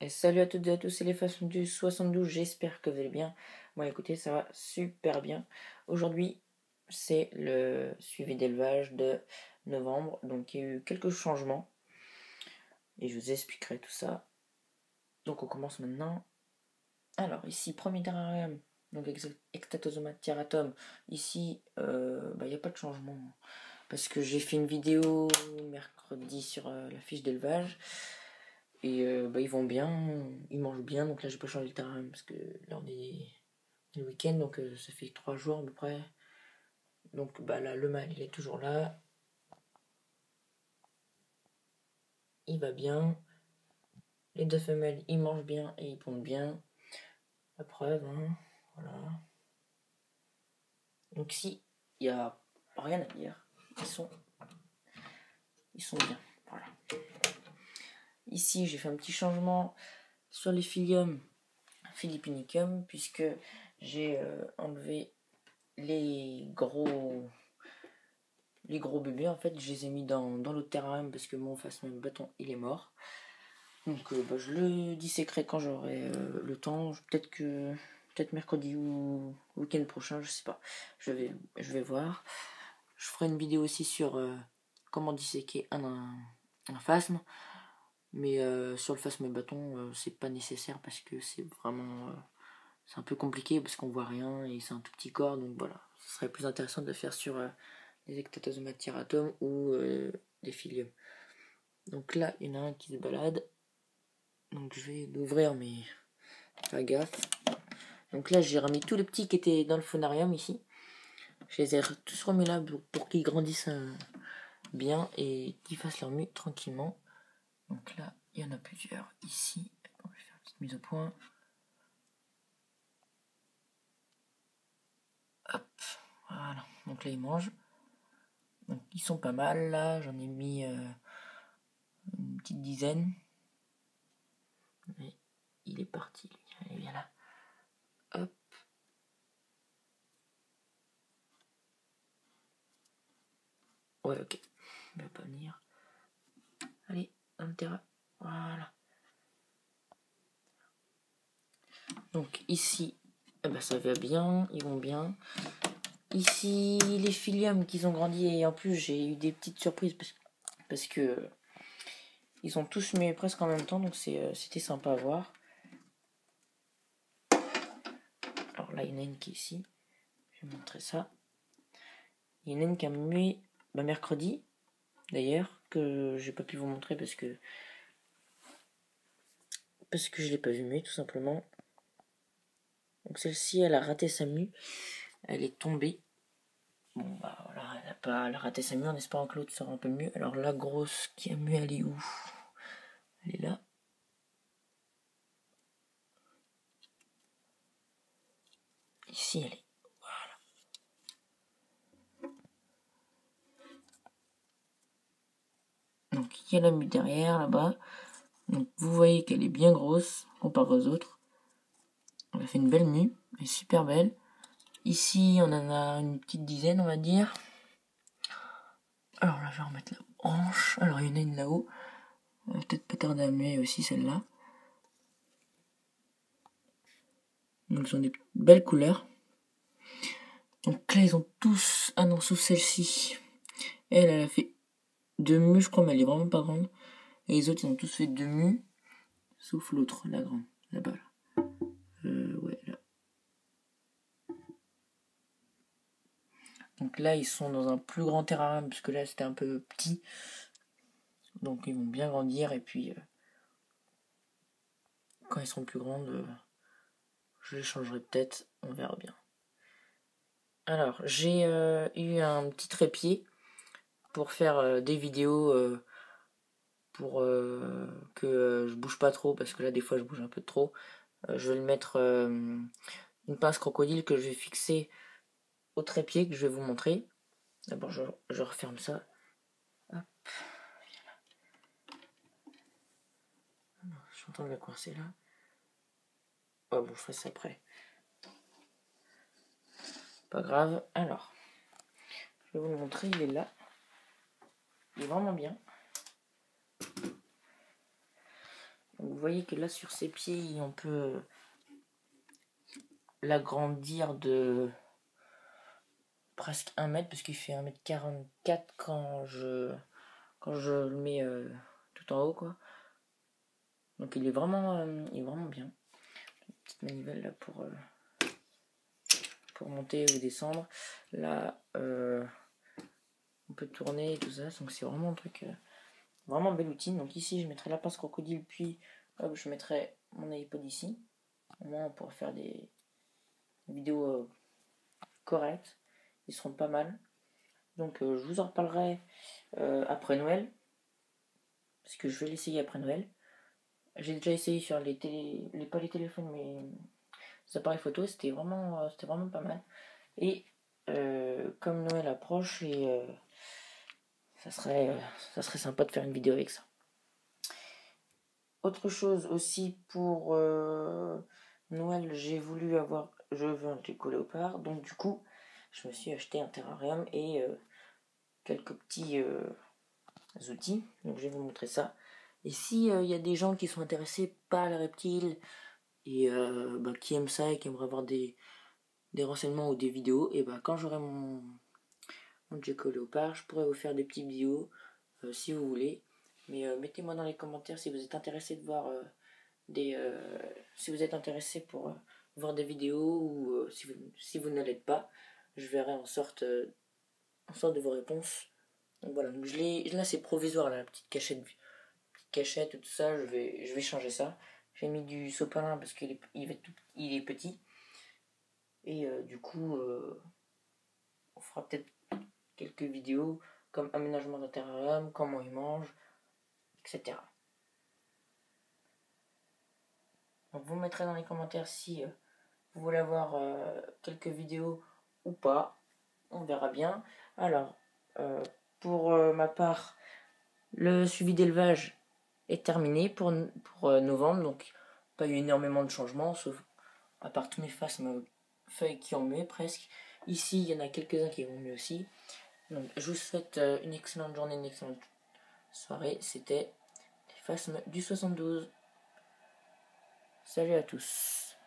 Et salut à toutes et à tous, c'est les façons du 72, j'espère que vous allez bien. Moi écoutez, ça va super bien. Aujourd'hui, c'est le suivi d'élevage de novembre, donc il y a eu quelques changements et je vous expliquerai tout ça. Donc on commence maintenant. Alors ici, premier terrarium, donc Ectatosoma tiaratum. Ici, il n'y a pas de changement parce que j'ai fait une vidéo mercredi sur la fiche d'élevage. Et ils vont bien, ils mangent bien, donc là j'ai pas changé le terrain parce que là on est le week-end, donc ça fait 3 jours à peu près. Donc là le mâle il est toujours là, il va bien. Les deux femelles ils mangent bien et ils pondent bien. La preuve, hein, voilà. Donc ici il n'y a rien à dire, ils sont bien, voilà. Ici j'ai fait un petit changement sur les Philippinicum puisque j'ai enlevé les gros bébés. En fait je les ai mis dans l'autre terrarium parce que mon face-même bâton il est mort, donc je le disséquerai quand j'aurai le temps, peut-être mercredi ou week-end prochain, je sais pas, je vais voir. Je ferai une vidéo aussi sur comment disséquer un phasme, mais sur le phasme bâton c'est pas nécessaire parce que c'est vraiment c'est un peu compliqué parce qu'on voit rien et c'est un tout petit corps, donc voilà, ce serait plus intéressant de le faire sur des Ectatosoma tiaratum ou des Philium. Donc là, il y en a un qui se balade. Donc je vais l'ouvrir, mais pas gaffe. Donc là, j'ai remis tous les petits qui étaient dans le phonarium ici. Je les ai tous remis là pour qu'ils grandissent bien et qu'ils fassent leur mue tranquillement. Donc là, il y en a plusieurs ici. Je vais faire une petite mise au point. Hop, voilà. Donc là, ils mangent. Donc ils sont pas mal là. J'en ai mis une petite dizaine. Mais il est parti. Allez, viens là. Hop. Ouais, ok. Il va pas venir. Allez, dans le terrain. Voilà. Donc ici, ça va bien, ils vont bien. Ici, les Philium qui ont grandi et en plus j'ai eu des petites surprises parce que ils ont tous mué presque en même temps, donc c'était sympa à voir. Alors là, il y en a une qui est ici. Je vais montrer ça. Il y en a une qui a mué mercredi, d'ailleurs, que j'ai pas pu vous montrer parce que je l'ai pas vu muer tout simplement. Donc celle-ci, elle a raté sa mue, elle est tombée. Bon voilà, elle a raté sa mue en espérant que l'autre sera un peu mieux. Alors la grosse qui a mué, elle est où? Elle est là. Ici, elle est. Voilà. Donc il y a la mue derrière là-bas. Donc vous voyez qu'elle est bien grosse comparée aux autres. Elle a fait une belle mue, elle est super belle. Ici, on en a une petite dizaine, on va dire. Alors là, je vais remettre la branche. Alors, il y en a une là-haut. Peut-être pas tarder à muer aussi, celle-là. Donc, ils ont des belles couleurs. Donc là, ils ont tous... Ah non, sauf celle-ci. Elle a fait 2 mues, je crois, mais elle est vraiment pas grande. Et les autres, ils ont tous fait 2 mues. Sauf l'autre, la grande, là-bas. Là. Ouais, là. Donc là, ils sont dans un plus grand terrain, puisque là, c'était un peu petit. Donc, ils vont bien grandir. Et puis, quand ils seront plus grandes, je les changerai peut-être. On verra bien. Alors, j'ai eu un petit trépied pour faire des vidéos pour que je bouge pas trop, parce que là, des fois, je bouge un peu trop. Je vais le mettre une pince crocodile que je vais fixer au trépied que je vais vous montrer. D'abord, je referme ça. Hop. Je suis en train de la coincer là. Oh bon, je ferai ça après. Pas grave. Alors, je vais vous le montrer. Il est là. Il est vraiment bien. Donc, vous voyez que là sur ses pieds on peut l'agrandir de presque 1 mètre parce qu'il fait 1,44 m quand je le mets tout en haut quoi. Donc il est vraiment bien. Une petite manivelle là pour monter ou descendre. Là on peut tourner et tout ça, donc c'est vraiment un truc vraiment bel outil. Donc ici je mettrai la pince crocodile, puis hop, je mettrai mon iPod ici. Au moins on pourra faire des vidéos correctes, ils seront pas mal. Donc je vous en reparlerai après Noël, parce que je vais l'essayer après Noël. J'ai déjà essayé sur pas les téléphones, mais les appareils photo, c'était vraiment pas mal. Et comme Noël approche, et ça serait sympa de faire une vidéo avec ça. Autre chose aussi pour Noël, je veux un gecko léopard, donc du coup, je me suis acheté un terrarium et quelques petits outils, donc je vais vous montrer ça. Et si y a des gens qui sont intéressés par les reptiles et qui aiment ça et qui aimeraient avoir des renseignements ou des vidéos, et quand j'aurai mon gecko léopard, je pourrais vous faire des petites vidéos si vous voulez. Mais mettez-moi dans les commentaires si vous êtes intéressé de voir si vous êtes intéressé pour voir des vidéos ou si vous ne l'êtes pas. Je verrai en sorte de vos réponses. Donc voilà, donc là c'est provisoire là, la petite cachette et tout ça, je vais changer ça. J'ai mis du sopalin parce qu'il est petit. Et du coup, on fera peut-être quelques vidéos comme aménagement d'un terrarium, comment il mange, etc. Donc vous mettrez dans les commentaires si vous voulez avoir quelques vidéos ou pas. On verra bien. Alors, pour ma part, le suivi d'élevage est terminé pour novembre, donc pas eu énormément de changements, sauf à part tous mes feuilles qui ont mué presque. Ici, il y en a quelques-uns qui vont mieux aussi. Donc, je vous souhaite une excellente journée, une excellente soirée. C'était les phasmes du 72. Salut à tous.